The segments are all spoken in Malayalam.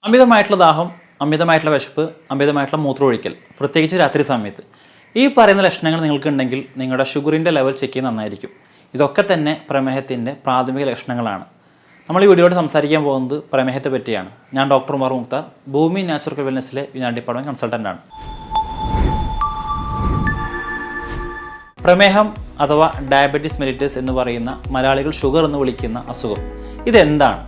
അമിതമായിട്ടുള്ള ദാഹം, അമിതമായിട്ടുള്ള വിശപ്പ്, അമിതമായിട്ടുള്ള മൂത്രമൊഴിക്കൽ, പ്രത്യേകിച്ച് രാത്രി സമയത്ത്. ഈ പറയുന്ന ലക്ഷണങ്ങൾ നിങ്ങൾക്കുണ്ടെങ്കിൽ നിങ്ങളുടെ ഷുഗറിൻ്റെ ലെവൽ ചെക്ക് ചെയ്യുന്നത് നന്നായിരിക്കും. ഇതൊക്കെ തന്നെ പ്രമേഹത്തിൻ്റെ പ്രാഥമിക ലക്ഷണങ്ങളാണ്. നമ്മൾ ഈ വീഡിയോയിൽ സംസാരിക്കാൻ പോകുന്നത് പ്രമേഹത്തെ പറ്റിയാണ്. ഞാൻ ഡോക്ടർ ഉമർ മുക്താർ, ഭൂമി നാച്ചുറൽ വെൽനെസ്സിലെ യുണൈറ്റഡ് ഡിപ്പാർട്ട്മെൻറ്റ് കൺസൾട്ടൻ്റാണ്. പ്രമേഹം അഥവാ ഡയബറ്റീസ് മെലിറ്റസ് എന്ന് പറയുന്ന മലയാളികൾ ഷുഗർ എന്ന് വിളിക്കുന്ന അസുഖം ഇതെന്താണ്?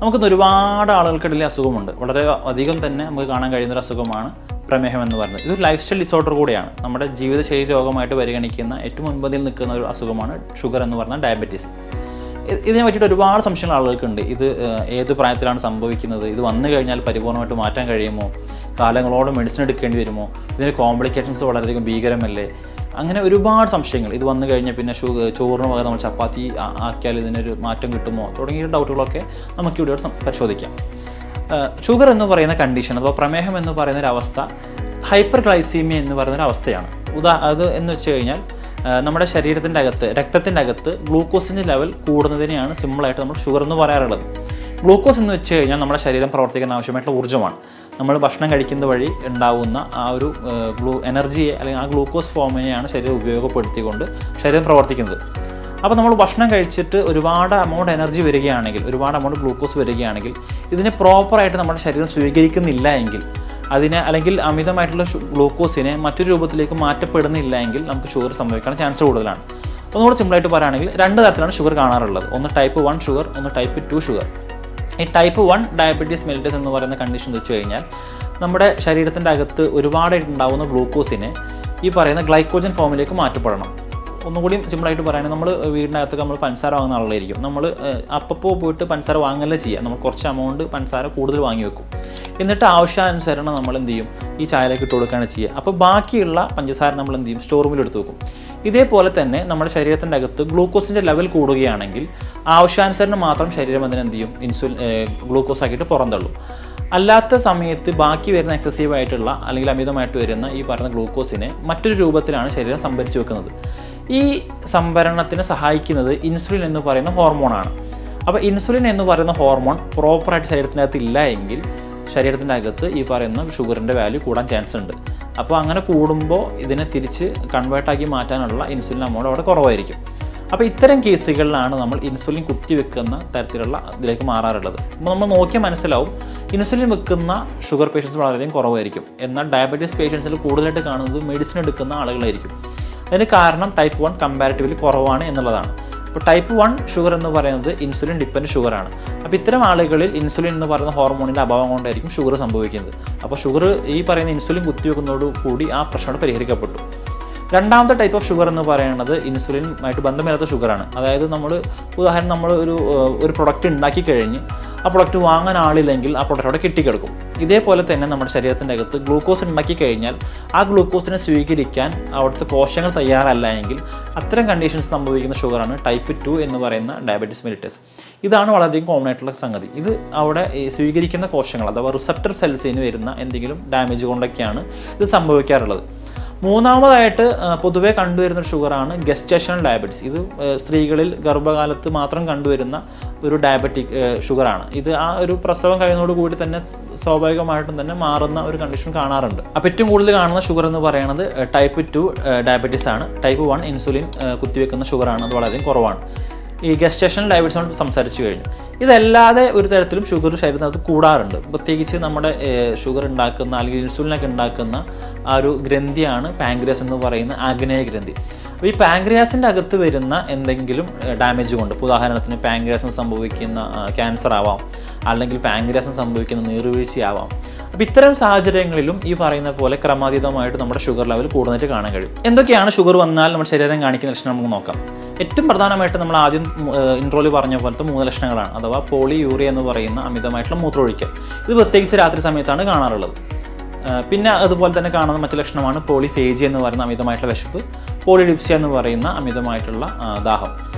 നമുക്കിന്ന് ഒരുപാട് ആളുകൾക്കിടയിൽ അസുഖമുണ്ട്. വളരെ അധികം തന്നെ നമുക്ക് കാണാൻ കഴിയുന്നൊരു അസുഖമാണ് പ്രമേഹം എന്ന് പറയുന്നത്. ഇതൊരു ലൈഫ് സ്റ്റൈൽ ഡിസോർഡർ കൂടിയാണ്. നമ്മുടെ ജീവിതശൈലി രോഗമായിട്ട് പരിഗണിക്കുന്ന ഏറ്റവും മുൻപന്തിയിൽ നിൽക്കുന്ന ഒരു അസുഖമാണ് ഷുഗർ എന്ന് പറഞ്ഞ ഡയബറ്റീസ്. ഇതിനെ പറ്റിയിട്ട് ഒരുപാട് സംശയങ്ങൾ ആളുകൾക്കുണ്ട്. ഇത് ഏത് പ്രായത്തിലാണ് സംഭവിക്കുന്നത്? ഇത് വന്നു കഴിഞ്ഞാൽ പരിപൂർണ്ണമായിട്ട് മാറ്റാൻ കഴിയുമോ? കാലങ്ങളോട് മെഡിസിൻ എടുക്കേണ്ടി വരുമോ? ഇതിൻ്റെ കോംപ്ലിക്കേഷൻസ് വളരെയധികം ഭീകരമല്ലേ? അങ്ങനെ ഒരുപാട് സംശയങ്ങൾ. ഇത് വന്നു കഴിഞ്ഞാൽ പിന്നെ ചോറിന് പകരം നമ്മൾ ചപ്പാത്തി ആക്കിയാൽ ഇതിനൊരു മാറ്റം കിട്ടുമോ? തുടങ്ങിയ ഡൗട്ടുകളൊക്കെ നമുക്ക് ഇവിടെ പരിശോധിക്കാം. ഷുഗർ എന്ന് പറയുന്ന കണ്ടീഷൻ അഥവാ പ്രമേഹം എന്ന് പറയുന്ന ഒരു അവസ്ഥ ഹൈപ്പർ ഗ്ലൈസീമിയ എന്ന് പറയുന്നൊരു അവസ്ഥയാണ്. അത് എന്ന് വെച്ച് കഴിഞ്ഞാൽ നമ്മുടെ ശരീരത്തിൻ്റെ അകത്ത്, രക്തത്തിൻ്റെ അകത്ത് ഗ്ലൂക്കോസിൻ്റെ ലെവൽ കൂടുന്നതിനെയാണ് സിമ്പിളായിട്ട് നമ്മൾ ഷുഗർ എന്ന് പറയാറുള്ളത്. ഗ്ലൂക്കോസ് എന്ന് വെച്ച് കഴിഞ്ഞാൽ നമ്മുടെ ശരീരം പ്രവർത്തിക്കാൻ ആവശ്യമായിട്ടുള്ള ഊർജ്ജമാണ്. നമ്മൾ ഭക്ഷണം കഴിക്കുന്ന വഴി ഉണ്ടാവുന്ന ആ ഒരു എനർജിയെ അല്ലെങ്കിൽ ആ ഗ്ലൂക്കോസ് ഫോമിനെയാണ് ശരീരം ഉപയോഗപ്പെടുത്തിക്കൊണ്ട് ശരീരം പ്രവർത്തിക്കുന്നത്. അപ്പോൾ നമ്മൾ ഭക്ഷണം കഴിച്ചിട്ട് ഒരുപാട് എമൗണ്ട് എനർജി വരികയാണെങ്കിൽ, ഒരുപാട് എമൗണ്ട് ഗ്ലൂക്കോസ് വരികയാണെങ്കിൽ ഇതിനെ പ്രോപ്പറായിട്ട് നമ്മുടെ ശരീരം സ്വീകരിക്കുന്നില്ല എങ്കിൽ, അതിനെ അല്ലെങ്കിൽ അമിതമായിട്ടുള്ള ഗ്ലൂക്കോസിനെ മറ്റൊരു രൂപത്തിലേക്ക് മാറ്റപ്പെടുന്നില്ല എങ്കിൽ നമുക്ക് ഷുഗർ സംഭവിക്കാൻ ചാൻസ് കൂടുതലാണ്. ഒന്നുകൂടെ സിമ്പിളായിട്ട് പറയുകയാണെങ്കിൽ രണ്ട് തരത്തിലാണ് ഷുഗർ കാണാറുള്ളത്. ഒന്ന് ടൈപ്പ് 1 ഷുഗർ, ഒന്ന് ടൈപ്പ് 2 ഷുഗർ. ഈ ടൈപ്പ് 1 ഡയബറ്റീസ് മെലിറ്റസ് എന്ന് പറയുന്ന കണ്ടീഷൻ വെച്ച് കഴിഞ്ഞാൽ നമ്മുടെ ശരീരത്തിൻ്റെ അകത്ത് ഒരുപാടായിട്ട് ഉണ്ടാകുന്ന ഗ്ലൂക്കോസിനെ ഈ പറയുന്ന ഗ്ലൈക്കോജൻ ഫോമിലേക്ക് മാറ്റപ്പെടണം. ഒന്നുകൂടി സിമ്പിളായിട്ട് പറയുകയാണെങ്കിൽ നമ്മൾ വീടിനകത്തൊക്കെ നമ്മൾ പഞ്ചസാര വാങ്ങുന്ന ആളായിരിക്കും. നമ്മൾ അപ്പോൾ പോയിട്ട് പഞ്ചസാര വാങ്ങല്ലേ ചെയ്യുക. നമ്മൾ കുറച്ച് എമൗണ്ട് പഞ്ചസാര കൂടുതൽ വാങ്ങി വെക്കും. എന്നിട്ട് ആവശ്യാനുസരണം നമ്മൾ എന്ത് ചെയ്യും? ഈ ചായയിലേക്ക് ഇട്ട് കൊടുക്കുകയാണ് ചെയ്യുക. അപ്പോൾ ബാക്കിയുള്ള പഞ്ചസാര നമ്മൾ എന്ത് ചെയ്യും? സ്റ്റോർ റൂമിൽ എടുത്ത് വെക്കും. ഇതേപോലെ തന്നെ നമ്മുടെ ശരീരത്തിൻ്റെ അകത്ത് ഗ്ലൂക്കോസിൻ്റെ ലെവൽ കൂടുകയാണെങ്കിൽ ആവശ്യാനുസരണം മാത്രം ശരീരം അതിനെന്ത് ചെയ്യും? ഗ്ലൂക്കോസ് ആക്കിയിട്ട് പുറന്തള്ളും. അല്ലാത്ത സമയത്ത് ബാക്കി വരുന്ന എക്സസീവായിട്ടുള്ള അല്ലെങ്കിൽ അമിതമായിട്ട് വരുന്ന ഈ പറയുന്ന ഗ്ലൂക്കോസിനെ മറ്റൊരു രൂപത്തിലാണ് ശരീരം സംഭരിച്ചു വെക്കുന്നത്. ഈ സംഭരണത്തിന് സഹായിക്കുന്നത് ഇൻസുലിൻ എന്ന് പറയുന്ന ഹോർമോണാണ്. അപ്പോൾ ഇൻസുലിൻ എന്ന് പറയുന്ന ഹോർമോൺ പ്രോപ്പറായിട്ട് ശരീരത്തിൻ്റെ അകത്ത് ഇല്ല എങ്കിൽ ശരീരത്തിൻ്റെ അകത്ത് ഈ പറയുന്ന ഷുഗറിൻ്റെ വാല്യൂ കൂടാൻ ചാൻസ് ഉണ്ട്. അപ്പോൾ അങ്ങനെ കൂടുമ്പോൾ ഇതിനെ തിരിച്ച് കൺവേർട്ടാക്കി മാറ്റാനുള്ള ഇൻസുലിൻ എമൗണ്ട് അവിടെ കുറവായിരിക്കും. അപ്പോൾ ഇത്തരം കേസുകളിലാണ് നമ്മൾ ഇൻസുലിൻ കുത്തിവെക്കുന്ന തരത്തിലുള്ള ഇതിലേക്ക് മാറാറുള്ളത്. അപ്പോൾ നമ്മൾ നോക്കിയാൽ മനസ്സിലാവും ഇൻസുലിൻ വെക്കുന്ന ഷുഗർ പേഷ്യൻസ് വളരെയധികം കുറവായിരിക്കും. എന്നാൽ ഡയബറ്റീസ് പേഷ്യൻസിൽ കൂടുതലായിട്ട് കാണുന്നത് മെഡിസിൻ എടുക്കുന്ന ആളുകളായിരിക്കും. അതിന് കാരണം ടൈപ്പ് 1 കമ്പാരിറ്റീവ്ലി കുറവാണ് എന്നുള്ളതാണ്. ഇപ്പോൾ ടൈപ്പ് 1 ഷുഗർ എന്ന് പറയുന്നത് ഇൻസുലിൻ ഡിപ്പെൻഡൻറ്റ് ഷുഗറാണ്. അപ്പോൾ ഇത്തരം ആളുകളിൽ ഇൻസുലിൻ എന്ന് പറയുന്ന ഹോർമോണിൻ്റെ അഭാവം കൊണ്ടായിരിക്കും ഷുഗർ സംഭവിക്കുന്നത്. അപ്പോൾ ഷുഗർ ഈ പറയുന്ന ഇൻസുലിൻ കുത്തിവെക്കുന്നതോടുകൂടി ആ പ്രശ്നം പരിഹരിക്കപ്പെട്ടു. രണ്ടാമത്തെ ടൈപ്പ് ഓഫ് ഷുഗർ എന്ന് പറയുന്നത് ഇൻസുലിനുമായിട്ട് ബന്ധമില്ലാത്ത ഷുഗറാണ്. അതായത് ഉദാഹരണം നമ്മൾ ഒരു പ്രൊഡക്റ്റ് ഉണ്ടാക്കി കഴിഞ്ഞ് ആ പ്രൊഡക്റ്റ് വാങ്ങാൻ ആളില്ലെങ്കിൽ ആ പ്രൊഡക്റ്റ് അവിടെ കെട്ടിക്കിടക്കും. ഇതേപോലെ തന്നെ നമ്മുടെ ശരീരത്തിൻ്റെ അകത്ത് ഗ്ലൂക്കോസ് ഉണ്ടാക്കി കഴിഞ്ഞാൽ ആ ഗ്ലൂക്കോസിനെ സ്വീകരിക്കാൻ അവിടുത്തെ കോശങ്ങൾ തയ്യാറല്ല എങ്കിൽ അത്തരം കണ്ടീഷൻസ് സംഭവിക്കുന്ന ഷുഗറാണ് ടൈപ്പ് 2 എന്ന് പറയുന്ന ഡയബറ്റീസ് മെലിറ്റസ്. ഇതാണ് വളരെയധികം കോമൺ ആയിട്ടുള്ള സംഗതി. ഇത് അവിടെ സ്വീകരിക്കുന്ന കോശങ്ങൾ അഥവാ റിസപ്റ്റർ സെൽസിന് വരുന്ന എന്തെങ്കിലും ഡാമേജ് കൊണ്ടൊക്കെയാണ് ഇത് സംഭവിക്കാറുള്ളത്. മൂന്നാമതായിട്ട് പൊതുവെ കണ്ടുവരുന്ന ഷുഗറാണ് ഗസ്റ്റേഷണൽ ഡയബറ്റീസ്. ഇത് സ്ത്രീകളിൽ ഗർഭകാലത്ത് മാത്രം കണ്ടുവരുന്ന ഒരു ഡയബറ്റിക് ഷുഗറാണ്. ഇത് ആ ഒരു പ്രസവം കഴിയുന്നതോടുകൂടി തന്നെ സ്വാഭാവികമായിട്ടും തന്നെ മാറുന്ന ഒരു കണ്ടീഷൻ കാണാറുണ്ട്. അപ്പോൾ ഏറ്റവും കൂടുതൽ കാണുന്ന ഷുഗർ എന്ന് പറയുന്നത് ടൈപ്പ് 2 ഡയബറ്റീസ് ആണ്. ടൈപ്പ് 1 ഇൻസുലിൻ കുത്തിവെക്കുന്ന ഷുഗറാണ്. അത് വളരെ കുറവാണ്. ഈ ഗസ്റ്റേഷണൽ ഡയബറ്റീസ് സംസാരിച്ചു കഴിഞ്ഞു. ഇതല്ലാതെ ഒരു തരത്തിലും ഷുഗർ ശരീരത്തിനകത്ത് കൂടാറുണ്ട്. പ്രത്യേകിച്ച് നമ്മുടെ ഷുഗർ ഉണ്ടാക്കുന്ന അല്ലെങ്കിൽ ഇൻസുലിനൊക്കെ ഉണ്ടാക്കുന്ന ആ ഒരു ഗ്രന്ഥിയാണ് പാങ്ക്രിയാസ് എന്ന് പറയുന്ന ആഗ്നേയ ഗ്രന്ഥി. അപ്പോൾ ഈ പാങ്ക്രിയാസിൻ്റെ അകത്ത് വരുന്ന എന്തെങ്കിലും ഡാമേജ് കൊണ്ട്, ഇപ്പോൾ ഉദാഹരണത്തിന് പാങ്ക്രിയാസിന് സംഭവിക്കുന്ന ക്യാൻസർ ആവാം, അല്ലെങ്കിൽ പാങ്ക്രിയാസിന് സംഭവിക്കുന്ന നീർവീഴ്ചയാവാം. അപ്പോൾ ഇത്തരം സാഹചര്യങ്ങളിലും ഈ പറയുന്ന പോലെ ക്രമാതീതമായിട്ട് നമ്മുടെ ഷുഗർ ലെവൽ കൂടുന്നതായിട്ട് കാണാൻ കഴിയും. എന്തൊക്കെയാണ് ഷുഗർ വന്നാൽ നമ്മുടെ ശരീരം കാണിക്കുന്ന ലക്ഷണം നമുക്ക് നോക്കാം. ഏറ്റവും പ്രധാനമായിട്ട് നമ്മൾ ആദ്യം ഇൻട്രോയിൽ പറഞ്ഞ പോലത്തെ 3 ലക്ഷണങ്ങളാണ്. അഥവാ പോളിയൂറിയ എന്ന് പറയുന്ന അമിതമായിട്ടുള്ള മൂത്രമൊഴിക്കൽ. ഇത് പ്രത്യേകിച്ച് രാത്രി സമയത്താണ് കാണാറുള്ളത്. പിന്നെ അതുപോലെ തന്നെ കാണുന്ന മറ്റു ലക്ഷണമാണ് പോളിഫേജിയ എന്ന് പറയുന്ന അമിതമായിട്ടുള്ള വിശപ്പ്, പോളിഡിപ്സിയ എന്ന് പറയുന്ന അമിതമായിട്ടുള്ള ദാഹം.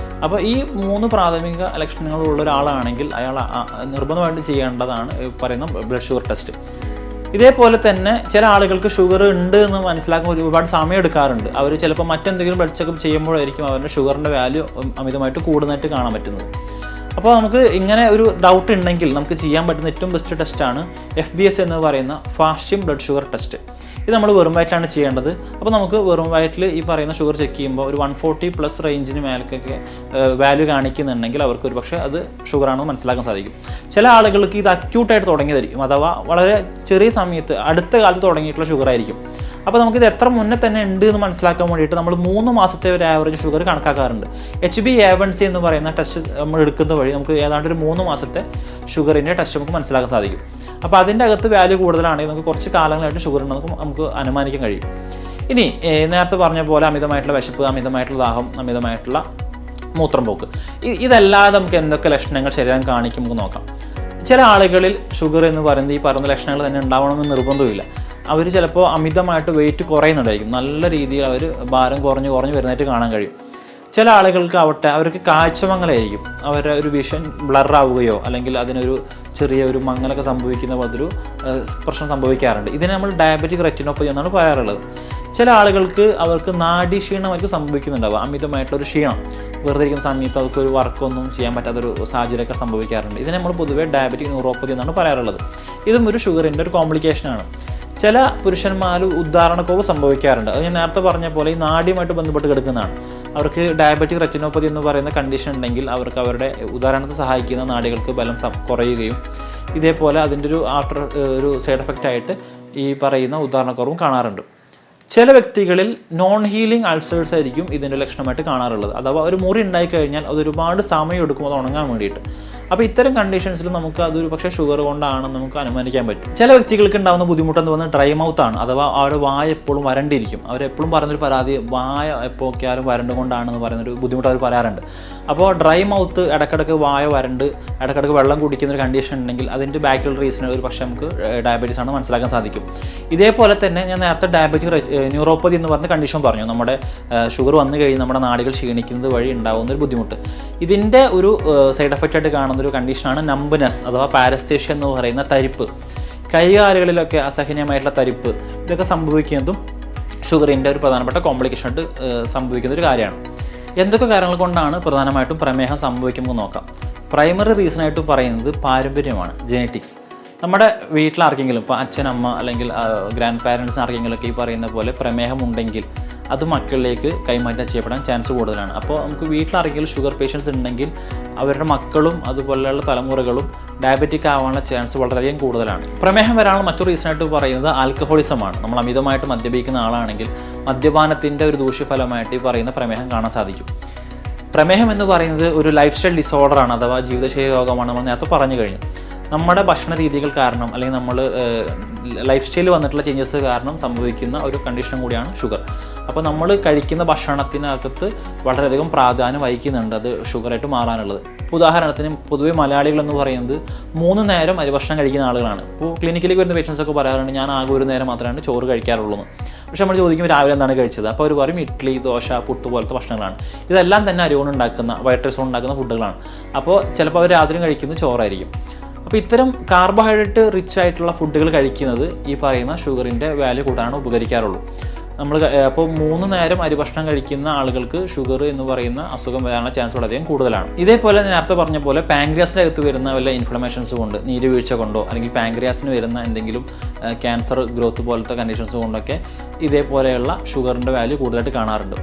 അപ്പോൾ ഈ 3 പ്രാഥമിക ലക്ഷണങ്ങളുള്ള ഒരാളാണെങ്കിൽ അയാൾ നിർബന്ധമായിട്ട് ചെയ്യേണ്ടതാണ് പറയുന്ന ബ്ലഡ് ഷുഗർ ടെസ്റ്റ്. ഇതേപോലെ തന്നെ ചില ആളുകൾക്ക് ഷുഗർ ഉണ്ട് എന്ന് മനസ്സിലാക്കുമ്പോൾ ഒരുപാട് സമയം എടുക്കാറുണ്ട്. അവർ ചിലപ്പോൾ മറ്റെന്തെങ്കിലും ബ്ലഡ് ചെക്കപ്പ് ചെയ്യുമ്പോഴായിരിക്കും അവരുടെ ഷുഗറിൻ്റെ വാല്യൂ അമിതമായിട്ട് കൂടുന്നതായിട്ട് കാണാൻ പറ്റുന്നത്. അപ്പോൾ അപ്പോൾ നമുക്ക് ഇങ്ങനെ ഒരു ഡൗട്ട് ഉണ്ടെങ്കിൽ നമുക്ക് ചെയ്യാൻ പറ്റുന്ന ഏറ്റവും ബെസ്റ്റ് ടെസ്റ്റാണ് FBS എന്ന് പറയുന്ന ഫാസ്റ്റിംഗ് ബ്ലഡ് ഷുഗർ ടെസ്റ്റ്. ഇത് നമ്മൾ വെറും വയറ്റിലാണ് ചെയ്യേണ്ടത്. അപ്പോൾ നമുക്ക് വെറും വയറ്റിൽ ഈ പറയുന്ന ഷുഗർ ചെക്ക് ചെയ്യുമ്പോൾ ഒരു 140+ റേഞ്ചിന് മേലേക്കൊക്കെ വാല്യൂ കാണിക്കുന്നുണ്ടെങ്കിൽ അവർക്ക് ഒരു പക്ഷേ അത് ഷുഗറാണെന്ന് മനസ്സിലാക്കാൻ സാധിക്കും. ചില ആളുകൾക്ക് ഇത് അക്യൂട്ടായിട്ട് തുടങ്ങിയതായിരിക്കും, അഥവാ വളരെ ചെറിയ സമയത്ത് അടുത്ത കാലത്ത് തുടങ്ങിയിട്ടുള്ള ഷുഗർ ആയിരിക്കും. അപ്പോൾ നമുക്കിത് എത്ര മുന്നേ തന്നെ ഉണ്ട് എന്ന് മനസ്സിലാക്കാൻ വേണ്ടിയിട്ട് നമ്മൾ 3 മാസത്തെ ഒരു ആവറേജ് ഷുഗർ കണക്കാക്കാറുണ്ട്. HbA1c എന്ന് പറയുന്ന ടെസ്റ്റ് നമ്മൾ എടുക്കുന്ന വഴി നമുക്ക് ഏതാണ്ട് ഒരു 3 മാസത്തെ ഷുഗറിൻ്റെ ടെസ്റ്റ് നമുക്ക് മനസ്സിലാക്കാൻ സാധിക്കും. അപ്പോൾ അതിൻ്റെ അകത്ത് വാല്യൂ കൂടുതലാണെങ്കിൽ നമുക്ക് കുറച്ച് കാലങ്ങളായിട്ട് ഷുഗർ ഉണ്ടെന്ന് നമുക്ക് അനുമാനിക്കാൻ കഴിയും. ഇനി നേരത്തെ പറഞ്ഞ പോലെ അമിതമായിട്ടുള്ള വിശപ്പ്, അമിതമായിട്ടുള്ള ദാഹം, അമിതമായിട്ടുള്ള മൂത്രം പോക്ക്, ഇതല്ലാതെ നമുക്ക് എന്തൊക്കെ ലക്ഷണങ്ങൾ ശരീരം കാണിക്കും നമുക്ക് നോക്കാം. ചില ആളുകളിൽ ഷുഗർ എന്ന് പറയുന്നത് ഈ പറയുന്ന ലക്ഷണങ്ങൾ തന്നെ ഉണ്ടാവണമെന്ന് നിർബന്ധമില്ല. അവർ ചിലപ്പോൾ അമിതമായിട്ട് വെയിറ്റ് കുറയുന്നുണ്ടായിരിക്കും, നല്ല രീതിയിൽ അവർ ഭാരം കുറഞ്ഞ് വരുന്നതായിട്ട് കാണാൻ കഴിയും. ചില ആളുകൾക്ക് ആവട്ടെ അവർക്ക് കാഴ്ചമങ്ങലായിരിക്കും, അവരുടെ ഒരു വിഷൻ ബ്ലറാവുകയോ അല്ലെങ്കിൽ അതിനൊരു ചെറിയൊരു മങ്ങലൊക്കെ സംഭവിക്കുന്ന പോലത്തൊരു പ്രശ്നം സംഭവിക്കാറുണ്ട്. ഇതിനെ നമ്മൾ ഡയബറ്റിക് റെറ്റിനോപ്പതി എന്നാണ് പറയാറുള്ളത്. ചില ആളുകൾക്ക് അവർക്ക് നാഡീക്ഷീണം അവർക്ക് സംഭവിക്കുന്നുണ്ടാവുക, അമിതമായിട്ടുള്ളൊരു ക്ഷീണം, വെറുതെ ഇരിക്കുന്ന സമയത്ത് അവർക്ക് ഒരു വർക്കൊന്നും ചെയ്യാൻ പറ്റാത്തൊരു സാഹചര്യമൊക്കെ സംഭവിക്കാറുണ്ട്. ഇതിനെ നമ്മൾ പൊതുവേ ഡയബറ്റിക് ന്യൂറോപ്പതി എന്നാണ് പറയാറുള്ളത്. ഇതും ഒരു ഷുഗറിൻ്റെ ഒരു കോംപ്ലിക്കേഷനാണ്. ചില പുരുഷന്മാർ ഉദാഹരണക്കുറവ് സംഭവിക്കാറുണ്ട്. അത് ഞാൻ നേരത്തെ പറഞ്ഞ പോലെ ഈ നാഡിയുമായിട്ട് ബന്ധപ്പെട്ട് കിടക്കുന്നതാണ്. അവർക്ക് ഡയബറ്റിക് റെറ്റിനോപ്പതി എന്ന് പറയുന്ന കണ്ടീഷൻ ഉണ്ടെങ്കിൽ അവർക്ക് അവരുടെ ഉദാഹരണത്തെ സഹായിക്കുന്ന നാഡികൾക്ക് ബലം കുറയുകയും ഇതേപോലെ അതിൻ്റെ ഒരു സൈഡ് എഫക്റ്റ് ആയിട്ട് ഈ പറയുന്ന ഉദാഹരണക്കുറവും കാണാറുണ്ട്. ചില വ്യക്തികളിൽ നോൺ ഹീലിംഗ് അൾസേഴ്സ് ആയിരിക്കും ഇതിൻ്റെ ലക്ഷണമായിട്ട് കാണാറുള്ളത്. അഥവാ ഒരു മുറി ഉണ്ടായിക്കഴിഞ്ഞാൽ അത് ഒരുപാട് സമയം എടുക്കും അത് ഉണങ്ങാൻ വേണ്ടിയിട്ട്. അപ്പോൾ ഇത്തരം കണ്ടീഷൻസിൽ നമുക്ക് അതൊരു പക്ഷേ ഷുഗർ കൊണ്ടാണെന്ന് നമുക്ക് അനുമാനിക്കാൻ പറ്റും. ചില വ്യക്തികൾക്ക് ഉണ്ടാകുന്ന ബുദ്ധിമുട്ടെന്ന് പറഞ്ഞാൽ ഡ്രൈ മൗത്ത് ആണ്, അഥവാ അവരുടെ വായ എപ്പോഴും വരണ്ടിരിക്കും. അവരെപ്പോഴും പറയുന്നൊരു പരാതി വായ എപ്പോൾ ഒക്കെയാലും വരണ്ടുകൊണ്ടാണെന്ന് പറയുന്നൊരു ബുദ്ധിമുട്ട് അവർ പറയാറുണ്ട്. അപ്പോൾ ഡ്രൈ മൗത്ത്, ഇടയ്ക്കിടയ്ക്ക് വായ വരണ്ട്, ഇടയ്ക്കിടയ്ക്ക് വെള്ളം കുടിക്കുന്നൊരു കണ്ടീഷൻ ഉണ്ടെങ്കിൽ അതിൻ്റെ ബാക്കിയുള്ള റീസൺ ഒരു പക്ഷേ നമുക്ക് ഡയബറ്റീസ് ആണ് മനസ്സിലാക്കാൻ സാധിക്കും. ഇതേപോലെ തന്നെ ഞാൻ നേരത്തെ ഡയബറ്റിക് ന്യൂറോപ്പതി എന്ന് പറഞ്ഞ കണ്ടീഷൻ പറഞ്ഞു. നമ്മുടെ ഷുഗർ വന്നു കഴിഞ്ഞ് നമ്മുടെ നാഡികൾ ക്ഷീണിക്കുന്നത് വഴി ഉണ്ടാകുന്ന ഒരു ബുദ്ധിമുട്ട്. ഇതിൻ്റെ ഒരു സൈഡ് എഫക്റ്റ് ആയിട്ട് കാണുന്നൊരു കണ്ടീഷനാണ് നംബ്നെസ് അഥവാ പാരസ്തേഷ്യ എന്ന് പറയുന്ന തരിപ്പ്. കൈകാലുകളിലൊക്കെ അസഹനീയമായിട്ടുള്ള തരിപ്പ്, ഇതൊക്കെ സംഭവിക്കുന്നതും ഷുഗറിൻ്റെ ഒരു പ്രധാനപ്പെട്ട കോംപ്ലിക്കേഷൻ ആയിട്ട് സംഭവിക്കുന്ന ഒരു കാര്യമാണ്. എന്തൊക്കെ കാര്യങ്ങൾ കൊണ്ടാണ് പ്രധാനമായിട്ടും പ്രമേഹം സംഭവിക്കുന്നത് നോക്കാം. പ്രൈമറി റീസണായിട്ട് പറയുന്നത് പാരമ്പര്യമാണ്, ജെനറ്റിക്സ്. നമ്മുടെ വീട്ടിലാർക്കെങ്കിലും, ഇപ്പോൾ അച്ഛൻ, അമ്മ അല്ലെങ്കിൽ ഗ്രാൻഡ് പാരൻസിന് ആർക്കെങ്കിലുമൊക്കെ ഈ പറയുന്ന പോലെ പ്രമേഹം ഉണ്ടെങ്കിൽ അത് മക്കളിലേക്ക് കൈമാറ്റം ചെയ്യപ്പെടാൻ ചാൻസ് കൂടുതലാണ്. അപ്പോൾ നമുക്ക് വീട്ടിലാർക്കെങ്കിലും ഷുഗർ പേഷ്യൻസ് ഉണ്ടെങ്കിൽ അവരുടെ മക്കളും അതുപോലെയുള്ള തലമുറകളും ഡയബറ്റിക് ആവാനുള്ള ചാൻസ് വളരെയധികം കൂടുതലാണ്. പ്രമേഹം വരാനുള്ള മറ്റൊരു റീസണായിട്ട് പറയുന്നത് ആൽക്കഹോളിസമാണ്. നമ്മൾ അമിതമായിട്ട് മദ്യപിക്കുന്ന ആളാണെങ്കിൽ മദ്യപാനത്തിൻ്റെ ഒരു ദൂഷ്യഫലമായിട്ട് ഈ പറയുന്ന പ്രമേഹം കാണാൻ സാധിക്കും. പ്രമേഹം എന്ന് പറയുന്നത് ഒരു ലൈഫ് സ്റ്റൈൽ ഡിസോർഡറാണ്, അഥവാ ജീവിതശൈലി രോഗമാണ്. നമ്മൾ നേരത്തെ പറഞ്ഞു കഴിഞ്ഞു. നമ്മുടെ ഭക്ഷണ രീതികൾ കാരണം അല്ലെങ്കിൽ നമ്മൾ ലൈഫ് സ്റ്റൈൽ വന്നിട്ടുള്ള ചേഞ്ചസ് കാരണം സംഭവിക്കുന്ന ഒരു കണ്ടീഷൻ കൂടിയാണ് ഷുഗർ. അപ്പോൾ നമ്മൾ കഴിക്കുന്ന ഭക്ഷണത്തിനകത്ത് വളരെയധികം പ്രാധാന്യം വഹിക്കുന്നുണ്ട് അത് ഷുഗറായിട്ട് മാറാനുള്ളത്. ഉദാഹരണത്തിന് പൊതുവെ മലയാളികൾ എന്ന് പറയുന്നത് 3 നേരം അരിഭക്ഷണം കഴിക്കുന്ന ആളുകളാണ്. ഇപ്പോൾ ക്ലിനിക്കിലേക്ക് വരുന്ന പേഷ്യൻസ് ഒക്കെ പറയാറുണ്ട് ഞാൻ ആകെ ഒരു നേരം മാത്രമാണ് ചോറ് കഴിക്കാറുള്ളൂ എന്ന്. പക്ഷെ നമ്മൾ ചോദിക്കുമ്പോൾ രാവിലെ എന്താണ് കഴിച്ചത്, അപ്പോൾ അവർ പറയും ഇഡ്ഡലി, ദോശ, പുട്ട് പോലത്തെ ഭക്ഷണങ്ങളാണ്. ഇതെല്ലാം തന്നെ അരികൊണ്ടുണ്ടാക്കുന്ന വൈറ്റ് റൈസ് കൊണ്ടുണ്ടാക്കുന്ന ഫുഡുകളാണ്. അപ്പോൾ ചിലപ്പോൾ അവർ രാത്രി കഴിക്കുന്നത് ചോറായിരിക്കും. അപ്പോൾ ഇത്തരം കാർബോഹൈഡ്രേറ്റ് റിച്ച് ആയിട്ടുള്ള ഫുഡുകൾ കഴിക്കുന്നത് ഈ പറയുന്ന ഷുഗറിൻ്റെ വാല്യൂ കൂട്ടാനാണ് ഉപകരിക്കാറുള്ളൂ. നമ്മൾ അപ്പോൾ 3 നേരം അരിഭക്ഷണം കഴിക്കുന്ന ആളുകൾക്ക് ഷുഗർ എന്ന് പറയുന്ന അസുഖം വരാനുള്ള ചാൻസ് വളരെയധികം കൂടുതലാണ്. ഇതേപോലെ നേരത്തെ പറഞ്ഞ പോലെ പാങ്ക്രിയാസിൻ്റെ അകത്ത് വരുന്ന വല്ല ഇൻഫ്ലമേഷൻസ് കൊണ്ട്, നീരുവീഴ്ച കൊണ്ടോ അല്ലെങ്കിൽ പാങ്ക്രിയാസിന് വരുന്ന എന്തെങ്കിലും ക്യാൻസർ ഗ്രോത്ത് പോലത്തെ കണ്ടീഷൻസ് കൊണ്ടൊക്കെ ഇതേപോലെയുള്ള ഷുഗറിൻ്റെ വാല്യൂ കൂടുതലായിട്ട് കാണാറുണ്ട്.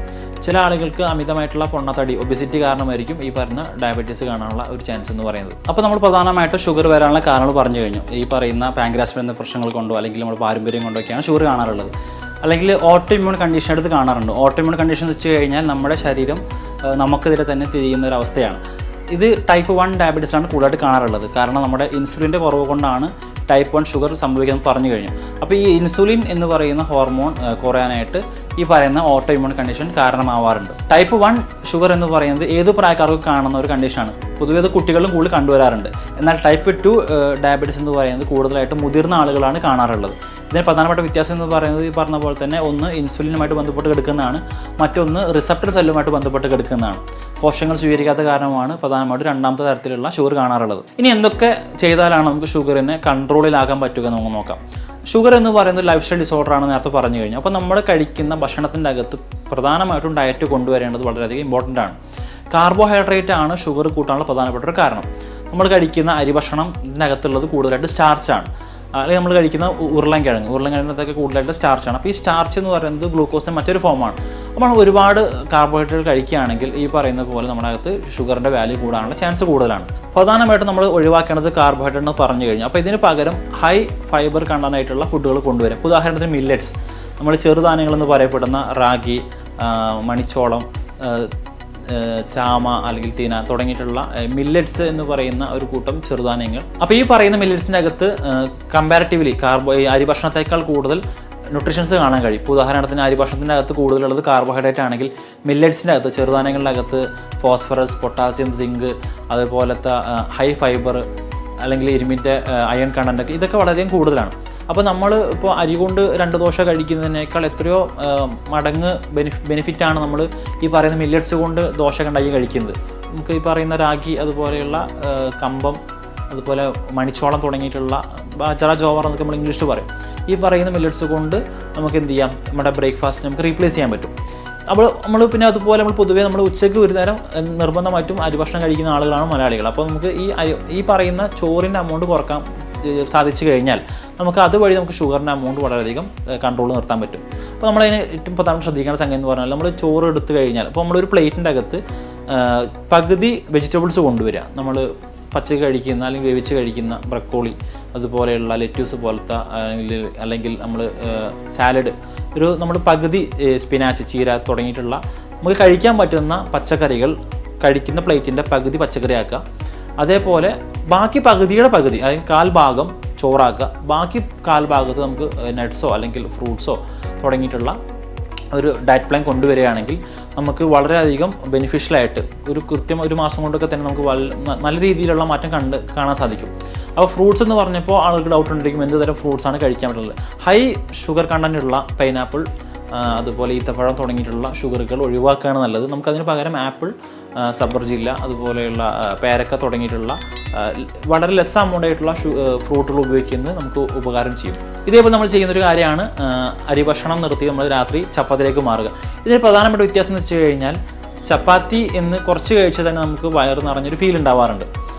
ചില ആളുകൾക്ക് അമിതമായിട്ടുള്ള പൊണ്ണത്തടി, ഒബിസിറ്റി കാരണമായിരിക്കും ഈ പറയുന്ന ഡയബറ്റീസ് കാണാനുള്ള ഒരു ചാൻസ് എന്ന് പറയുന്നത്. അപ്പോൾ നമ്മൾ പ്രധാനമായിട്ട് ഷുഗർ വരാനുള്ള കാരണങ്ങൾ പറഞ്ഞു കഴിഞ്ഞു. ഈ പറയുന്ന പാങ്ക്രിയാസ് വരുന്ന പ്രശ്നങ്ങൾ കൊണ്ടോ അല്ലെങ്കിൽ നമ്മൾ പാരമ്പര്യം കൊണ്ടൊക്കെയാണ് ഷുഗർ കാണാറുള്ളത്. അല്ലെങ്കിൽ ഓട്ടോ ഇമ്മ്യൂൺ കണ്ടീഷൻ എടുത്ത് കാണാറുണ്ട്. ഓട്ടോ ഇമ്മ്യൂൺ കണ്ടീഷൻ വെച്ച് കഴിഞ്ഞാൽ നമ്മുടെ ശരീരം നമുക്കെതിരെ തന്നെ തിരിയുന്ന ഒരു അവസ്ഥയാണ്. ഇത് ടൈപ്പ് 1 ഡയബറ്റീസിലാണ് കൂടുതലായിട്ട് കാണാറുള്ളത്. കാരണം നമ്മുടെ ഇൻസുലിൻ്റെ കുറവ് കൊണ്ടാണ് ടൈപ്പ് 1 ഷുഗർ സംഭവിക്കുന്നത് പറഞ്ഞു കഴിഞ്ഞു. അപ്പോൾ ഈ ഇൻസുലിൻ എന്ന് പറയുന്ന ഹോർമോൺ കുറയാനായിട്ട് ഈ പറയുന്ന ഓട്ടോ ഇമ്മ്യൂൺ കണ്ടീഷൻ കാരണമാവാറുണ്ട്. ടൈപ്പ് 1 ഷുഗർ എന്ന് പറയുന്നത് ഏത് പ്രായക്കാർക്കും കാണുന്ന ഒരു കണ്ടീഷനാണ്. പൊതുവെ അത് കുട്ടികളും കൂടുതൽ കണ്ടുവരാറുണ്ട്. എന്നാൽ ടൈപ്പ് 2 ഡയബറ്റീസ് എന്ന് പറയുന്നത് കൂടുതലായിട്ട് മുതിർന്ന ആളുകളാണ് കാണാറുള്ളത്. ഇതിന് പ്രധാനപ്പെട്ട വ്യത്യാസം എന്ന് പറയുന്നത് ഈ പറഞ്ഞ പോലെ തന്നെ ഒന്ന് ഇൻസുലിനുമായിട്ട് ബന്ധപ്പെട്ട് കിടക്കുന്നതാണ്, മറ്റൊന്ന് റിസപ്റ്റർ സെല്ലുമായിട്ട് ബന്ധപ്പെട്ട് കിടക്കുന്നതാണ്. പോഷകങ്ങൾ സ്വീകരിക്കാത്ത കാരണമാണ് പ്രധാനമായിട്ടും രണ്ടാമത്തെ തരത്തിലുള്ള ഷുഗർ കാണാറുള്ളത്. ഇനി എന്തൊക്കെ ചെയ്താലാണ് നമുക്ക് ഷുഗറിനെ കൺട്രോളിലാക്കാൻ പറ്റുക എന്ന് നമുക്ക് നോക്കാം. ഷുഗർ എന്ന് പറയുന്നത് ലൈഫ് സ്റ്റൈൽ ഡിസോർഡറാണ് നേരത്തെ പറഞ്ഞു കഴിഞ്ഞു. അപ്പോൾ നമ്മൾ കഴിക്കുന്ന ഭക്ഷണത്തിൻ്റെ അകത്ത് പ്രധാനമായിട്ടും ഡയറ്റ് കൊണ്ടുവരേണ്ടത് വളരെയധികം ഇമ്പോർട്ടൻ്റ് ആണ്. കാർബോഹൈഡ്രേറ്റ് ആണ് ഷുഗർ കൂട്ടാനുള്ള പ്രധാനപ്പെട്ട ഒരു കാരണം. നമ്മൾ കഴിക്കുന്ന അരി ഭക്ഷണത്തിനകത്തുള്ളത് കൂടുതലായിട്ട് സ്റ്റാർച്ചാണ്. അല്ലെങ്കിൽ നമ്മൾ കഴിക്കുന്ന ഉരുളൻകിഴങ്ങൊക്കെ കൂടുതലായിട്ട് സ്റ്റാർച്ചാണ്. അപ്പോൾ ഈ സ്റ്റാർച്ച് എന്ന് പറയുന്നത് ഗ്ലൂക്കോസിൻ്റെ മറ്റൊരു ഫോമാണ്. അപ്പോൾ ഒരുപാട് കാർബോഹൈഡ്രേറ്റ് കഴിക്കുകയാണെങ്കിൽ ഈ പറയുന്ന പോലെ നമ്മുടെ അകത്ത് ഷുഗറിൻ്റെ വാല്യൂ കൂടാനുള്ള ചാൻസ് കൂടുതലാണ്. പ്രധാനമായിട്ടും നമ്മൾ ഒഴിവാക്കേണ്ടത് കാർബോഹൈഡ്രേറ്റ് എന്ന് പറഞ്ഞു കഴിഞ്ഞു. അപ്പോൾ ഇതിന് പകരം ഹൈ ഫൈബർ കണ്ടൻ്റായിട്ടുള്ള ഫുഡുകൾ കൊണ്ടുവരാം. ഉദാഹരണത്തിന് മില്ലറ്റ്സ്, നമ്മൾ ചെറുധാന്യങ്ങളെന്ന് പറയപ്പെടുന്ന റാഗി, മണിച്ചോളം, ചാമ അല്ലെങ്കിൽ തീന തുടങ്ങിയിട്ടുള്ള മില്ലറ്റ്സ് എന്ന് പറയുന്ന ഒരു കൂട്ടം ചെറുധാന്യങ്ങൾ. അപ്പോൾ ഈ പറയുന്ന മില്ലറ്റ്സിൻ്റെ അകത്ത് കമ്പാരിറ്റീവ്ലി അരി ഭക്ഷണത്തേക്കാൾ കൂടുതൽ ന്യൂട്രീഷൻസ് കാണാൻ കഴിയും. ഇപ്പോൾ ഉദാഹരണത്തിന് അരി ഭക്ഷണത്തിൻ്റെ അകത്ത് കൂടുതലുള്ളത് കാർബോഹൈഡ്രേറ്റ് ആണെങ്കിൽ മില്ലറ്റ്സിൻ്റെ അകത്ത് ചെറുധാന്യങ്ങളുടെ അകത്ത് ഫോസ്ഫറസ്, പൊട്ടാസ്യം, സിങ്ക്, അതുപോലത്തെ ഹൈ ഫൈബർ അല്ലെങ്കിൽ ഇരുമ്പിൻ്റെ അയൺ കണ്ടൻ്റൊക്കെ ഇതൊക്കെ വളരെയധികം കൂടുതലാണ്. അപ്പോൾ നമ്മൾ ഇപ്പോൾ അരി കൊണ്ട് 2 ദോശ കഴിക്കുന്നതിനേക്കാൾ എത്രയോ മടങ്ങ് ബെനിഫിറ്റാണ് നമ്മൾ ഈ പറയുന്ന മില്ലറ്റ്സ് കൊണ്ട് ദോശ ഉണ്ടാക്കി കഴിക്കുന്നത്. നമുക്ക് ഈ പറയുന്ന രാഗി, അതുപോലെയുള്ള കമ്പം, അതുപോലെ മണിച്ചോളം തുടങ്ങിയിട്ടുള്ള ബാജറ, ജോവർ എന്നൊക്കെ നമ്മൾ ഇംഗ്ലീഷിൽ പറയും. ഈ പറയുന്ന മില്ലറ്റ്സ് കൊണ്ട് നമുക്ക് എന്ത് ചെയ്യാം, നമ്മുടെ ബ്രേക്ക്ഫാസ്റ്റ് നമുക്ക് റീപ്ലേസ് ചെയ്യാൻ പറ്റും. അപ്പോൾ നമ്മൾ പിന്നെ അതുപോലെ നമ്മൾ പൊതുവേ നമ്മൾ ഉച്ചയ്ക്ക് ഒരു നേരം നിർബന്ധമായിട്ടും അരി ഭക്ഷണം കഴിക്കുന്ന ആളുകളാണ് മലയാളികൾ. അപ്പോൾ നമുക്ക് ഈ പറയുന്ന ചോറിൻ്റെ അമൗണ്ട് കുറക്കാൻ സാധിച്ചു കഴിഞ്ഞാൽ നമുക്ക് അതുവഴി നമുക്ക് ഷുഗറിൻ്റെ അമൗണ്ട് വളരെയധികം കൺട്രോൾ നിർത്താൻ പറ്റും. അപ്പോൾ നമ്മളതിന് ഏറ്റവും പ്രധാനം ശ്രദ്ധിക്കേണ്ട സംഗതി എന്ന് പറഞ്ഞാൽ, നമ്മൾ ചോറ് എടുത്തു കഴിഞ്ഞാൽ അപ്പോൾ നമ്മളൊരു പ്ലേറ്റിൻ്റെ അകത്ത് പകുതി വെജിറ്റബിൾസ് കൊണ്ടുവരിക. നമ്മൾ പച്ചക്ക് കഴിക്കുന്ന അല്ലെങ്കിൽ വേവിച്ച് കഴിക്കുന്ന ബ്രക്കോളി, അതുപോലെയുള്ള ലെറ്റ്യൂസ് പോലത്തെ അല്ലെങ്കിൽ നമ്മൾ സാലഡ്, നമ്മൾ പകുതി സ്പിനാച്ച്, ചീര തുടങ്ങിയിട്ടുള്ള നമുക്ക് കഴിക്കാൻ പറ്റുന്ന പച്ചക്കറികൾ കഴിക്കുന്ന പ്ലേറ്റിൻ്റെ പകുതി പച്ചക്കറി ആക്കുക. അതേപോലെ ബാക്കി പകുതിയുടെ പകുതി, അല്ലെങ്കിൽ 1/4 ഭാഗം ചോറാക്കുക. ബാക്കി 1/4 ഭാഗത്ത് നമുക്ക് നട്ട്സോ അല്ലെങ്കിൽ ഫ്രൂട്ട്സോ തുടങ്ങിയിട്ടുള്ള ഒരു ഡയറ്റ് പ്ലാൻ കൊണ്ടുവരികയാണെങ്കിൽ നമുക്ക് വളരെയധികം ബെനിഫിഷ്യലായിട്ട് ഒരു മാസം കൊണ്ടൊക്കെ തന്നെ നമുക്ക് നല്ല രീതിയിലുള്ള മാറ്റം കാണാൻ സാധിക്കും. അപ്പോൾ ഫ്രൂട്ട്സ് എന്ന് പറഞ്ഞപ്പോൾ ആളുകൾക്ക് ഡൗട്ട് ഉണ്ടായിരിക്കും, എന്ത് തരം ഫ്രൂട്ട്സാണ് കഴിക്കാൻ പറ്റുള്ളത്. ഹൈ ഷുഗർ കണ്ടൻ്റുള്ള പൈനാപ്പിൾ, അതുപോലെ ഈത്തപ്പഴം തുടങ്ങിയിട്ടുള്ള ഷുഗറുകൾ ഒഴിവാക്കുകയാണ് നല്ലത്. നമുക്കതിന് പകരം ആപ്പിൾ, സബർജില്ല, അതുപോലെയുള്ള പേരക്ക തുടങ്ങിയിട്ടുള്ള വളരെ ലെസ് അമൗണ്ട് ആയിട്ടുള്ള ഫ്രൂട്ടുകൾ ഉപയോഗിക്കുന്നത് നമുക്ക് ഉപകാരം ചെയ്യും. ഇതേപോലെ നമ്മൾ ചെയ്യുന്നൊരു കാര്യമാണ് അരി ഭക്ഷണം നിർത്തി നമ്മൾ രാത്രി ചപ്പാത്തിയിലേക്ക് മാറുക. ഇതിന് പ്രധാനപ്പെട്ട വ്യത്യാസം എന്ന് വെച്ച് കഴിഞ്ഞാൽ, ചപ്പാത്തി എന്ന് കുറച്ച് കഴിച്ചാൽ തന്നെ നമുക്ക് വയറ് നിറഞ്ഞൊരു ഫീൽ ഉണ്ടാവാറുണ്ട്.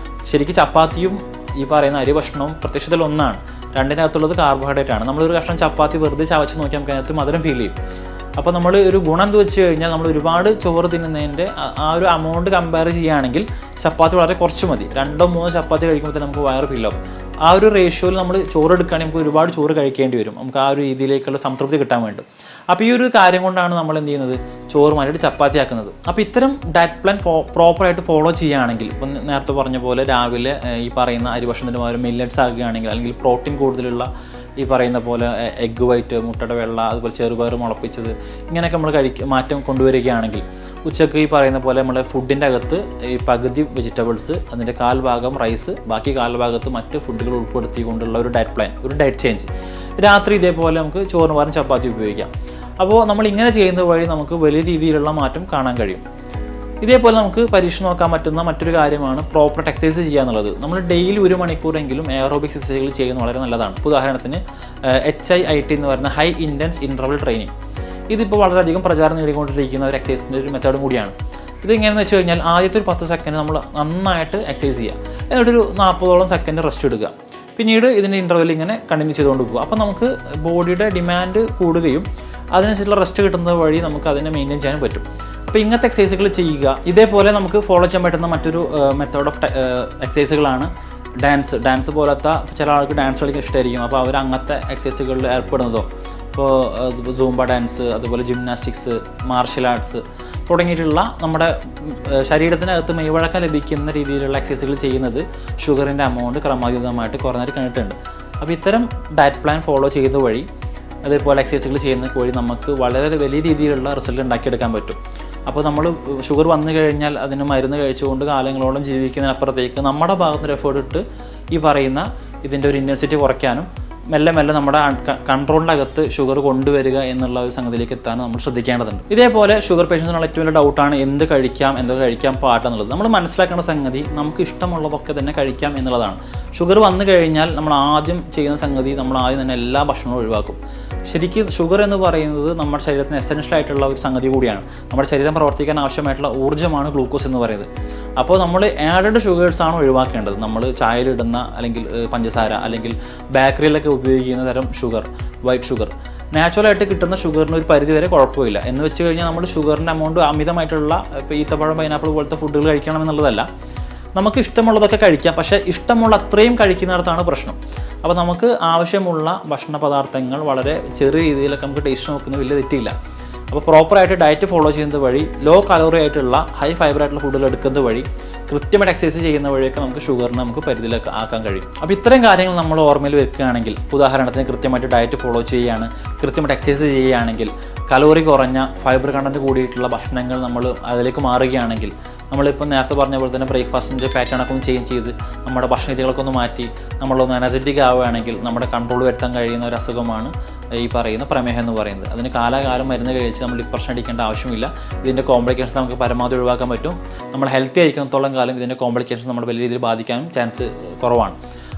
ശരിക്കും ചപ്പാത്തിയും ഈ പറയുന്ന അരി ഭക്ഷണവും പ്രത്യക്ഷത്തിൽ ഒന്നാണ്. രണ്ടിനകത്തുള്ളത് കാർബോഹൈഡ്രേറ്റ് ആണ്. നമ്മളൊരു കഷ്ണം ചപ്പാത്തി വെറുതെ ചവച്ച് നോക്കി നമുക്ക് അതിനകത്ത് മധുരം ഫീൽ ചെയ്യും. അപ്പോൾ നമ്മൾ ഒരു ഗുണം എന്ന് വെച്ച് കഴിഞ്ഞാൽ, നമ്മൾ ഒരുപാട് ചോറ് തിന്നുന്നതിൻ്റെ ആ ഒരു അമൗണ്ട് കമ്പയർ ചെയ്യുകയാണെങ്കിൽ ചപ്പാത്തി വളരെ കുറച്ച് മതി. 2-3 ചപ്പാത്തി കഴിക്കുമ്പോൾ തന്നെ നമുക്ക് വയറ് ഫില്ലാവും. ആ ഒരു റേഷ്യോയിൽ നമ്മൾ ചോറ് എടുക്കുകയാണെങ്കിൽ നമുക്ക് ഒരുപാട് ചോറ് കഴിക്കേണ്ടി വരും, നമുക്ക് ആ ഒരു രീതിയിലേക്കുള്ള സംതൃപ്തി കിട്ടാൻ വേണ്ടി. അപ്പോൾ ഈ ഒരു കാര്യം കൊണ്ടാണ് നമ്മൾ എന്ത് ചെയ്യുന്നത്, ചോറ് മാറ്റിയിട്ട് ചപ്പാത്തി ആക്കുന്നത്. അപ്പോൾ ഇത്തരം ഡയറ്റ് പ്ലാൻ പ്രോപ്പറായിട്ട് ഫോളോ ചെയ്യുകയാണെങ്കിൽ, ഇപ്പം നേരത്തെ പറഞ്ഞ പോലെ രാവിലെ ഈ പറയുന്ന അരി ഭക്ഷണത്തിന് പകരം മില്ലറ്റ്സ് ആകുകയാണെങ്കിൽ, അല്ലെങ്കിൽ പ്രോട്ടീൻ കൂടുതലുള്ള ഈ പറയുന്ന പോലെ എഗ്ഗ് വൈറ്റ്, മുട്ടയുടെ വെള്ള, അതുപോലെ ചെറുപയർ മുളപ്പിച്ചത്, ഇങ്ങനെയൊക്കെ നമ്മൾ മാറ്റം കൊണ്ടുവരികയാണെങ്കിൽ, ഉച്ചയ്ക്ക് ഈ പറയുന്ന പോലെ നമ്മുടെ ഫുഡിൻ്റെ അകത്ത് ഈ പകുതി വെജിറ്റബിൾസ്, അതിൻ്റെ 1/4 ഭാഗം റൈസ്, ബാക്കി 1/4 ഭാഗത്ത് മറ്റ് ഫുഡുകൾ ഉൾപ്പെടുത്തിക്കൊണ്ടുള്ള ഒരു ഡയറ്റ് പ്ലാൻ, ഒരു ഡയറ്റ് ചേഞ്ച്. രാത്രി ഇതേപോലെ നമുക്ക് ചോറിന് പകരം ചപ്പാത്തി ഉപയോഗിക്കാം. അപ്പോൾ നമ്മൾ ഇങ്ങനെ ചെയ്യുന്നത് വഴി നമുക്ക് വലിയ രീതിയിലുള്ള മാറ്റം കാണാൻ കഴിയും. ഇതേപോലെ നമുക്ക് പരീക്ഷ നോക്കാൻ പറ്റുന്ന മറ്റൊരു കാര്യമാണ് പ്രോപ്പർ എക്സസൈസ് ചെയ്യുക എന്നുള്ളത്. നമ്മൾ ഡെയിലി 1 മണിക്കൂറെങ്കിലും എയറോബിക്സ് എക്സസൈസുകൾ ചെയ്യുന്നത് വളരെ നല്ലതാണ്. ഉദാഹരണത്തിന് HIIT എന്ന് പറയുന്ന ഹൈ ഇൻറ്റൻസ് ഇൻ്റർവൽ ട്രെയിനിങ്. ഇതിപ്പോൾ വളരെയധികം പ്രചാരം നേടിക്കൊണ്ടിരിക്കുന്ന ഒരു എക്സസൈസിൻ്റെ ഒരു മെത്തേഡും കൂടിയാണ്. ഇതെങ്ങനെയെന്ന് വെച്ച് കഴിഞ്ഞാൽ, ആദ്യത്തെ ഒരു 10 സെക്കൻഡ് നമ്മൾ നന്നായിട്ട് എക്സസൈസ് ചെയ്യുക, എന്നിട്ടൊരു 40ഓളം സെക്കൻഡ് റെസ്റ്റ് എടുക്കുക. പിന്നീട് ഇതിൻ്റെ ഇൻ്റർവെൽ ഇങ്ങനെ കണ്ടിന്യൂ ചെയ്തുകൊണ്ട് പോകുക. അപ്പോൾ നമുക്ക് ബോഡിയുടെ ഡിമാൻഡ് കൂടുകയും അതിനനുസരിച്ചുള്ള റെസ്റ്റ് കിട്ടുന്നത് വഴി നമുക്ക് അതിനെ മെയിൻറ്റെയിൻ ചെയ്യാൻ പറ്റും. അപ്പോൾ ഇങ്ങനത്തെ എക്സസൈസുകൾ ചെയ്യുക. ഇതേപോലെ നമുക്ക് ഫോളോ ചെയ്യാൻ പറ്റുന്ന മറ്റൊരു മെത്തേഡ് ഓഫ് എക്സസൈസുകളാണ് ഡാൻസ് പോലത്തെ. ചില ആൾക്ക് ഡാൻസ് കളിക്കാൻ ഇഷ്ടമായിരിക്കും, അപ്പോൾ അവർ അങ്ങനത്തെ എക്സസൈസുകളിൽ ഏർപ്പെടുന്നതോ, ഇപ്പോൾ സൂംബ ഡാൻസ്, അതുപോലെ ജിംനാസ്റ്റിക്സ്, മാർഷ്യൽ ആർട്സ് തുടങ്ങിയിട്ടുള്ള നമ്മുടെ ശരീരത്തിനകത്ത് മെയ്വഴക്കം ലഭിക്കുന്ന രീതിയിലുള്ള എക്സസൈസുകൾ ചെയ്യുന്നത് ഷുഗറിൻ്റെ അമൗണ്ട് ക്രമാതീതമായിട്ട് കുറഞ്ഞായിട്ട് കണ്ടിട്ടുണ്ട്. അപ്പോൾ ഇത്തരം ഡയറ്റ് പ്ലാൻ ഫോളോ ചെയ്യുന്നത് വഴി, അതേപോലെ എക്സസൈസുകൾ ചെയ്യുന്നത് വഴി നമുക്ക് വളരെ വലിയ രീതിയിലുള്ള റിസൾട്ട് ഉണ്ടാക്കിയെടുക്കാൻ പറ്റും. അപ്പോൾ നമ്മൾ ഷുഗർ വന്നു കഴിഞ്ഞാൽ അതിന് മരുന്ന് കഴിച്ചുകൊണ്ട് കാലങ്ങളോളം ജീവിക്കുന്നതിനപ്പുറത്തേക്ക് നമ്മുടെ ഭാഗത്തുനിന്ന് എഫേർട്ട് ഇട്ട് ഈ പറയുന്ന ഇതിൻ്റെ ഒരു ഇൻറ്റൻസിറ്റി കുറയ്ക്കാനും മെല്ലെ നമ്മുടെ കൺട്രോളിൻ്റെ അകത്ത് ഷുഗർ കൊണ്ടുവരിക എന്നുള്ള ഒരു സംഗതിയിലേക്ക് എത്താൻ നമ്മൾ ശ്രദ്ധിക്കേണ്ടതുണ്ട്. ഇതേപോലെ ഷുഗർ പേഷ്യൻസിനുള്ള ഏറ്റവും വലിയ ഡൗട്ടാണ് എന്ത് കഴിക്കാം, എന്തൊക്കെ കഴിക്കാൻ പാടില്ല എന്നുള്ളത്. നമ്മൾ മനസ്സിലാക്കേണ്ട സംഗതി, നമുക്ക് ഇഷ്ടമുള്ളതൊക്കെ തന്നെ കഴിക്കാം എന്നുള്ളതാണ്. ഷുഗർ വന്നു കഴിഞ്ഞാൽ നമ്മൾ ആദ്യം ചെയ്യുന്ന സംഗതി നമ്മൾ ആദ്യം തന്നെ എല്ലാ ഭക്ഷണവും ഒഴിവാക്കും. ശരിക്കും ഷുഗർ എന്ന് പറയുന്നത് നമ്മുടെ ശരീരത്തിന് എസെൻഷ്യൽ ആയിട്ടുള്ള ഒരു സംഗതി കൂടിയാണ്. നമ്മുടെ ശരീരം പ്രവർത്തിക്കാൻ ആവശ്യമായിട്ടുള്ള ഊർജ്ജമാണ് ഗ്ലൂക്കോസ് എന്ന് പറയുന്നത്. അപ്പോൾ നമ്മൾ ആഡഡ് ഷുഗേഴ്സാണ് ഒഴിവാക്കേണ്ടത്. നമ്മൾ ചായയിലിടുന്ന അല്ലെങ്കിൽ പഞ്ചസാര അല്ലെങ്കിൽ ബേക്കറിയിലൊക്കെ ഉപയോഗിക്കുന്ന തരം ഷുഗർ, വൈറ്റ് ഷുഗർ, നാച്ചുറലായിട്ട് കിട്ടുന്ന ഷുഗറിന് ഒരു പരിധി വരെ കുഴപ്പമില്ല. എന്ന് വെച്ച് കഴിഞ്ഞാൽ നമ്മൾ ഷുഗറിൻ്റെ എമൗണ്ട് അമിതമായിട്ടുള്ള ഇപ്പോൾ ഈത്തപ്പഴം, പൈനാപ്പിൾ പോലത്തെ ഫുഡുകൾ കഴിക്കണം എന്നുള്ളതല്ല. നമുക്ക് ഇഷ്ടമുള്ളതൊക്കെ കഴിക്കാം, പക്ഷേ ഇഷ്ടമുള്ള അത്രയും കഴിക്കുന്നിടത്താണ് പ്രശ്നം. അപ്പോൾ നമുക്ക് ആവശ്യമുള്ള ഭക്ഷണ പദാർത്ഥങ്ങൾ വളരെ ചെറിയ രീതിയിലൊക്കെ നമുക്ക് ടേസ്റ്റ് നോക്കുന്നത് വലിയ തെറ്റില്ല. അപ്പോൾ പ്രോപ്പറായിട്ട് ഡയറ്റ് ഫോളോ ചെയ്യുന്നത് വഴി, ലോ കലോറി ആയിട്ടുള്ള ഹൈ ഫൈബർ ആയിട്ടുള്ള ഫുഡുകൾ എടുക്കുന്നത് വഴി, കൃത്യമായിട്ട് എക്സസൈസ് ചെയ്യുന്ന വഴിയൊക്കെ നമുക്ക് ഷുഗറിനെ നമുക്ക് പരിധിയിലൊക്കെ ആക്കാൻ കഴിയും. അപ്പോൾ ഇത്രയും കാര്യങ്ങൾ നമ്മൾ ഓർമ്മയിൽ വെക്കുകയാണെങ്കിൽ, ഉദാഹരണത്തിന് കൃത്യമായിട്ട് ഡയറ്റ് ഫോളോ ചെയ്യുകയാണ്, കൃത്യമായിട്ട് എക്സസൈസ് ചെയ്യുകയാണെങ്കിൽ, കലോറി കുറഞ്ഞ ഫൈബർ കണ്ടൻറ്റ് കൂടിയിട്ടുള്ള ഭക്ഷണങ്ങൾ നമ്മൾ അതിലേക്ക് മാറുകയാണെങ്കിൽ, നമ്മളിപ്പോൾ നേരത്തെ പറഞ്ഞ പോലെ തന്നെ ബ്രേക്ക്ഫാസ്റ്റിൻ്റെ പാറ്റേണൊക്കെ ഒന്ന് ചേഞ്ച് ചെയ്ത് നമ്മുടെ ഭക്ഷണ രീതികളൊക്കെ ഒന്ന് മാറ്റി നമ്മളൊന്ന് എനർജറ്റിക് ആവുകയാണെങ്കിൽ നമ്മുടെ കൺട്രോൾ വരുത്താൻ കഴിയുന്ന ഒരു അസുഖമാണ് ഈ പറയുന്ന പ്രമേഹം എന്ന് പറയുന്നത്. അതിന് കാലാകാലം മരുന്ന് കഴിച്ച് നമ്മൾ ഡിപ്രഷൻ അടിക്കേണ്ട ആവശ്യമില്ല. ഇതിൻ്റെ കോംപ്ലിക്കേഷൻസ് നമുക്ക് പരമാവധി ഒഴിവാക്കാൻ പറ്റും. നമ്മൾ ഹെൽത്തി ആയിരിക്കുന്നിടത്തോളം കാലം ഇതിൻ്റെ കോംപ്ലിക്കേഷൻസ് നമ്മുടെ വലിയ രീതിയിൽ ബാധിക്കാനും ചാൻസ് കുറവാണ്.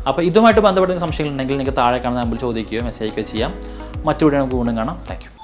അപ്പോൾ ഇതുമായിട്ട് ബന്ധപ്പെട്ട സംശയങ്ങളുണ്ടെങ്കിൽ നിങ്ങൾക്ക് താഴെ കാണുന്ന നമ്പറിൽ ചോദിക്കുകയോ മെസ്സേജ് അയക്കുകയോ ചെയ്യാം. മറ്റു വീഡിയോ നമുക്ക് വീണ്ടും കാണാം. Thank you.